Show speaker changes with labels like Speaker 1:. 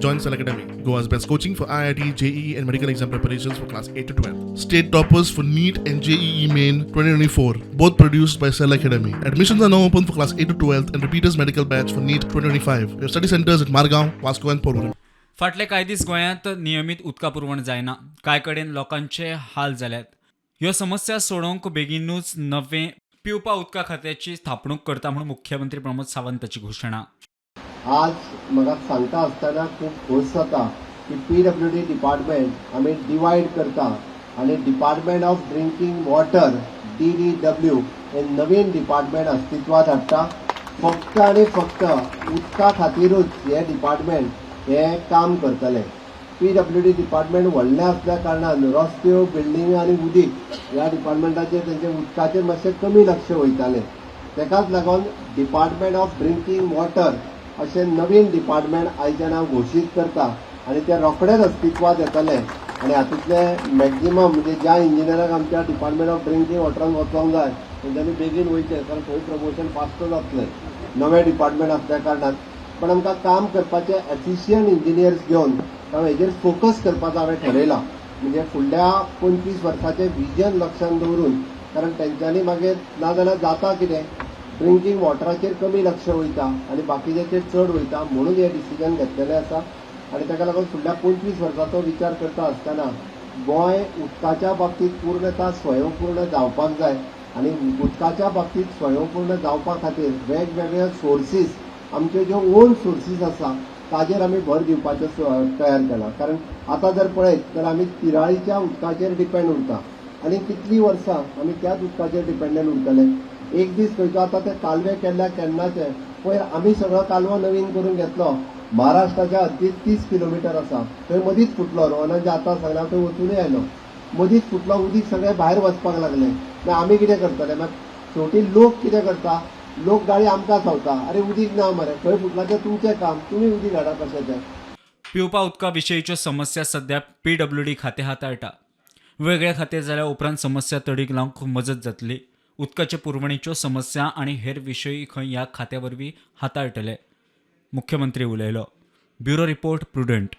Speaker 1: Join Cell Academy, Goa's best coaching for IIT, JEE and medical exam preparations for class 8 to 12. State toppers for NEET and JEE Main 2024, both produced by Cell Academy. Admissions are now open for class 8 to 12th and repeaters medical batch for NEET 2025. We have study centers at Margao, Vasco and Porvorim.
Speaker 2: फाटले कांय दीस गोंयांत नियमीत उदका पुरवण जायना. कांय कडेन लोकांचे हाल जाल्यात. ह्यो समस्या सोडोवंक बेगीनूच नवें पिवपा उदका खात्याची स्थापणूक करता म्हणून मुख्यमंत्री प्रमोद सावंताची घोशणा.
Speaker 3: आज म्हाका सांगता आसतना खूब खोस जाता की PWD डिपार्टमेंट आमी डिवायड करता आनी department of drinking water DDW हे नवीन डिपार्टमेंट अस्तित्वात हाडटा. फक्त आनी फक्त उदका खातीरूच हे डिपार्टमेंट हे काम करतले. PWD डिपार्टमेंट व्हडलें आसल्या कारणान रस्त्यो बिल्डिंग आनी उदीक ह्या डिपार्टमेंटाचेर तेंचे उदकाचेर मातशें कमी लक्ष वयतालें. तेकाच लागून डिपार्टमेंट ऑफ ड्रिंकींग वॉटर अशें नवीन डिपार्टमेंट आयच्यान हांव घोशीत करता आनी ते रोखडेच अस्तित्वात येतले. आनी हातूंतले मॅक्झिमम म्हणजे ज्या इंजिनियराक आमच्या डिपार्टमेंट ऑफ ड्रिंकींग वॉटरान वचोंक जाय तेंच्यांनी बेगीन वयचें, कारण थंय प्रमोशन फास्ट जातलें नवें डिपार्टमेंट आसल्या कारणान. पण आमकां काम करपाचे एफिशियंट इंजिनियर्स घेवन हेजेर फोकस करपाचो हांवें ठरयलां. म्हणजे फुडल्या 25 वर्साचें विजन लक्षांत दवरून, कारण तेंच्यांनी मागीर नाजाल्यार जाता कितें, ड्रिंकींग वॉटराचेर कमी लक्ष वयता आनी बाकीच्याचेर चड वयता, म्हणून हे डिसिजन घेतलेलें आसा. आनी ताका लागून फुडल्या 25 वर्सांचो विचार करता आसतना गोंय उदकाच्या बाबतींत पूर्णता स्वयंपूर्ण जावपाक जाय. आनी उदकाच्या बाबतींत स्वयंपूर्ण जावपा खातीर वेगवेगळे सोर्सीस, आमच्यो ज्यो ओन सोर्सीस आसा ताजेर आमी भर दिवपाचो तयार केला. कारण आतां जर पळयत तर आमी तिराळीच्या उदकाचेर डिपेंड उरता आनी कितलीं वर्सां आमी त्याच उदकाचेर डिपेंडंट उरतले. एक दीस खंयचो आतां ते कालवे केल्ल्या केन्नाचे पयर आमी सगळो कालवो नवीन करून घेतलो. महाराष्ट्राच्या हद्दीत 30 किलोमिटर आसा, थंय मदींच फुटलो. रोहनांचे आतां सांगला थंय वचूनय आयलो, मदींच फुटलो. उदीक सगळें भायर वचपाक लागलें. मागीर आमी कितें करतले? मागीर शेवटी लोक कितें करता, लोक गाडी आमकां सांगता, अरे उदीक ना मरे, खंय फुटला तें तुमचें काम, तुमी उदीक हाडा कशें तें.
Speaker 2: पिवपा उदका विशयीच्यो समस्या सध्या PWD खातें हाताळटा. वेगळे खातें जाल्या उपरांत समस्या तडीक लावंक मजत जातली. उदकाचे पुरवणीच्यो समस्या आनी हेर विशयी खंय ह्या खात्या वरवीं हाताळटले. मुख्यमंत्री उलयलो. Bureau report prudent.